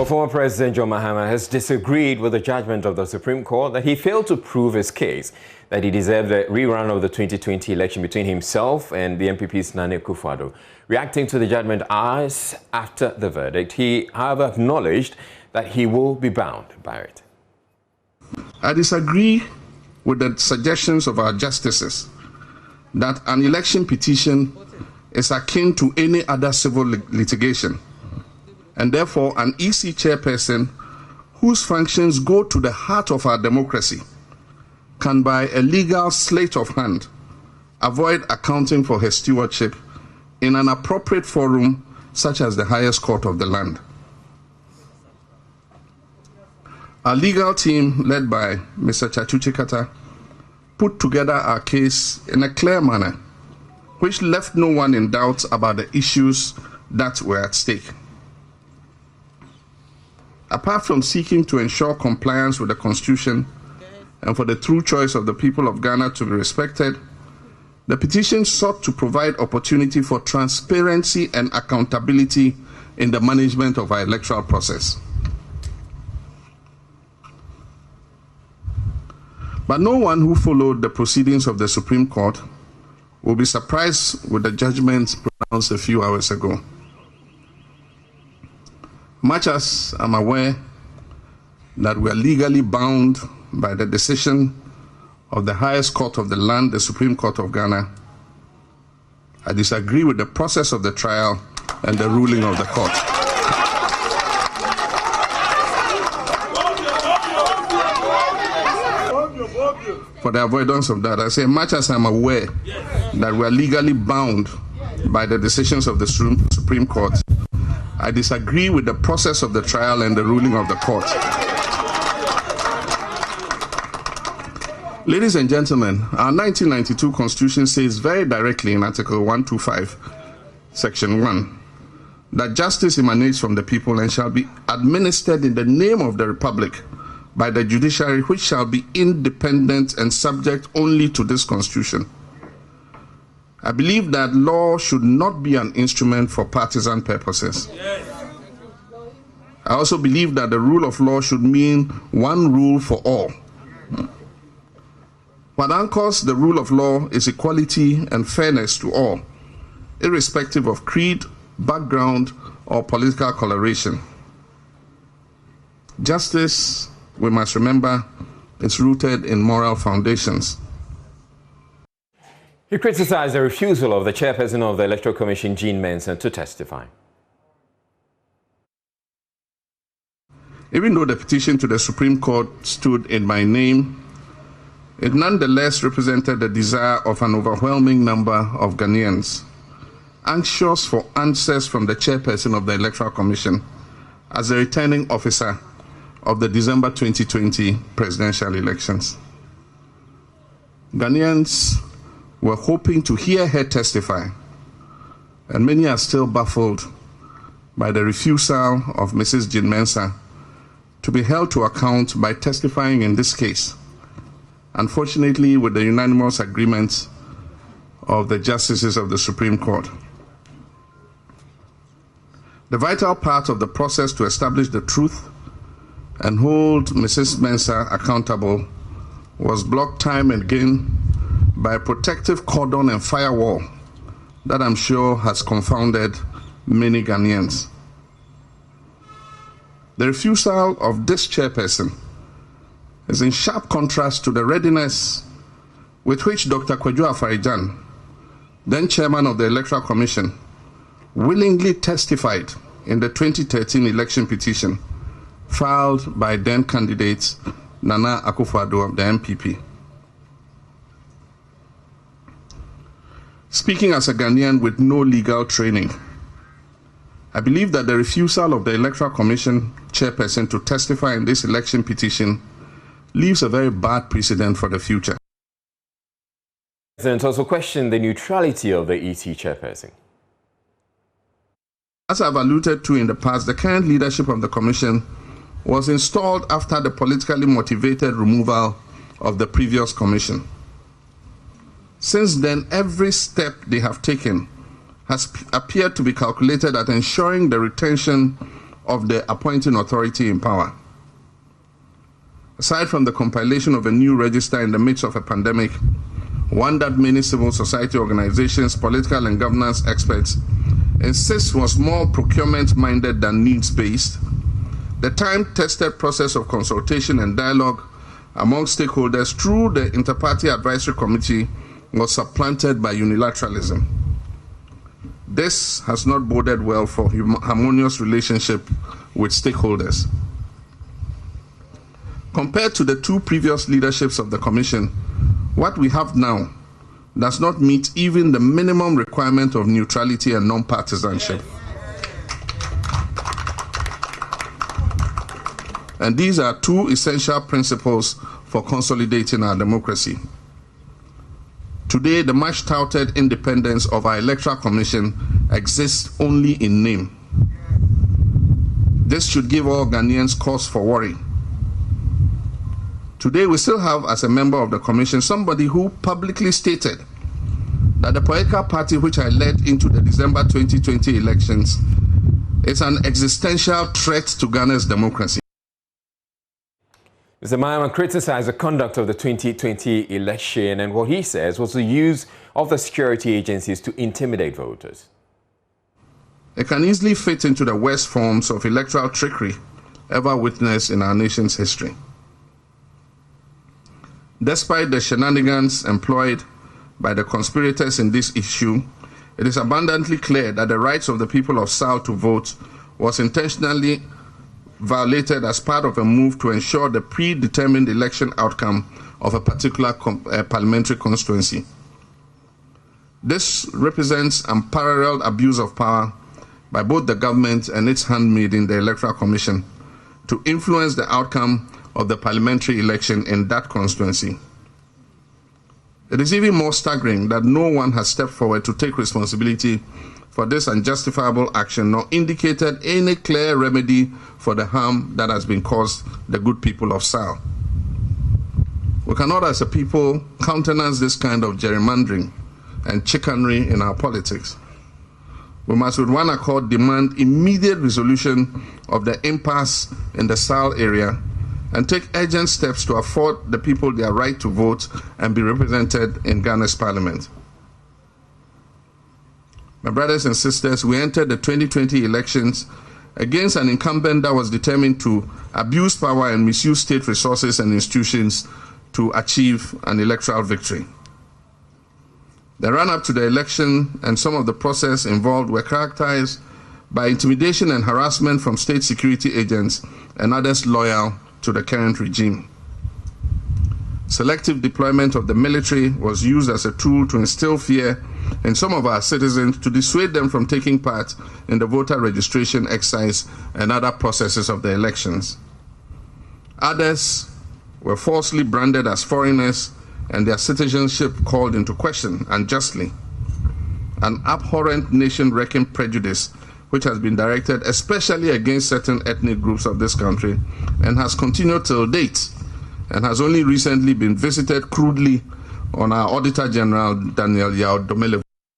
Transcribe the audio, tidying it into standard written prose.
Well, former President John Mahama has disagreed with the judgment of the Supreme Court that he failed to prove his case, that he deserved a rerun of the 2020 election between himself and the MPP's Nana Akufo-Addo. Reacting to the judgment hours after the verdict, he, however, acknowledged that he will be bound by it. I disagree with the suggestions of our justices that an election petition is akin to any other civil litigation, and therefore an EC chairperson whose functions go to the heart of our democracy can, by a legal sleight of hand, avoid accounting for her stewardship in an appropriate forum such as the highest court of the land. Our legal team, led by Mr. Chachuchikata, put together our case in a clear manner, which left no one in doubt about the issues that were at stake. Apart from seeking to ensure compliance with the Constitution and for the true choice of the people of Ghana to be respected, the petition sought to provide opportunity for transparency and accountability in the management of our electoral process. But no one who followed the proceedings of the Supreme Court will be surprised with the judgments pronounced a few hours ago. Much as I'm aware that we are legally bound by the decision of the highest court of the land, the Supreme Court of Ghana, I disagree with the process of the trial and the ruling of the court. For the avoidance of that, I say, much as I'm aware that we are legally bound by the decisions of the Supreme Court, I disagree with the process of the trial and the ruling of the court. Ladies and gentlemen, our 1992 Constitution says very directly in Article 125, Section 1, that justice emanates from the people and shall be administered in the name of the Republic by the judiciary, which shall be independent and subject only to this Constitution. I believe that law should not be an instrument for partisan purposes. I also believe that the rule of law should mean one rule for all. What anchors the rule of law is equality and fairness to all, irrespective of creed, background, or political coloration. Justice, we must remember, is rooted in moral foundations. He criticized the refusal of the chairperson of the Electoral Commission, Jean Mensa, to testify. Even though the petition to the Supreme Court stood in my name, it nonetheless represented the desire of an overwhelming number of Ghanaians, anxious for answers from the chairperson of the Electoral Commission as the returning officer of the December 2020 presidential elections. Ghanaians were hoping to hear her testify, and many are still baffled by the refusal of Mrs. Jean Mensa to be held to account by testifying in this case, unfortunately with the unanimous agreement of the justices of the Supreme Court. The vital part of the process to establish the truth and hold Mrs. Mensa accountable was blocked time and again by a protective cordon and firewall that I'm sure has confounded many Ghanaians. The refusal of this chairperson is in sharp contrast to the readiness with which Dr. Kwadwo Afarijan, then chairman of the Electoral Commission, willingly testified in the 2013 election petition filed by then candidate Nana Akufo-Addo of the MPP. Speaking as a Ghanaian with no legal training, I believe that the refusal of the Electoral Commission chairperson to testify in this election petition leaves a very bad precedent for the future. The President also questioned the neutrality of the EC chairperson. As I've alluded to in the past, the current leadership of the Commission was installed after the politically motivated removal of the previous Commission. Since then, every step they have taken has appeared to be calculated at ensuring the retention of the appointing authority in power. Aside from the compilation of a new register in the midst of a pandemic, one that many civil society organizations, political and governance experts insist was more procurement-minded than needs-based, the time-tested process of consultation and dialogue among stakeholders through the Inter-Party Advisory Committee was supplanted by unilateralism. This has not boded well for harmonious relationship with stakeholders. Compared to the two previous leaderships of the Commission, what we have now does not meet even the minimum requirement of neutrality and non-partisanship. And these are two essential principles for consolidating our democracy. Today, the much touted independence of our Electoral Commission exists only in name. This should give all Ghanaians cause for worry. Today, we still have, as a member of the Commission, somebody who publicly stated that the political party which I led into the December 2020 elections is an existential threat to Ghana's democracy. Mr. Mahama criticized the conduct of the 2020 election, and what he says was the use of the security agencies to intimidate voters. It can easily fit into the worst forms of electoral trickery ever witnessed in our nation's history. Despite the shenanigans employed by the conspirators in this issue, it is abundantly clear that the rights of the people of South to vote was intentionally violated as part of a move to ensure the predetermined election outcome of a particular parliamentary constituency. This represents unparalleled abuse of power by both the government and its handmaiden, the Electoral Commission, to influence the outcome of the parliamentary election in that constituency. It is even more staggering that no one has stepped forward to take responsibility for this unjustifiable action, nor indicated any clear remedy for the harm that has been caused the good people of Sao. We cannot, as a people, countenance this kind of gerrymandering and chicanery in our politics. We must with one accord demand immediate resolution of the impasse in the Sao area and take urgent steps to afford the people their right to vote and be represented in Ghana's parliament. My brothers and sisters, we entered the 2020 elections against an incumbent that was determined to abuse power and misuse state resources and institutions to achieve an electoral victory. The run-up to the election and some of the process involved were characterized by intimidation and harassment from state security agents and others loyal to the current regime. Selective deployment of the military was used as a tool to instill fear in some of our citizens to dissuade them from taking part in the voter registration exercise and other processes of the elections. Others were falsely branded as foreigners and their citizenship called into question unjustly. An abhorrent nation-wrecking prejudice which has been directed especially against certain ethnic groups of this country and has continued till date and has only recently been visited crudely on our Auditor General, Daniel Yao Domele.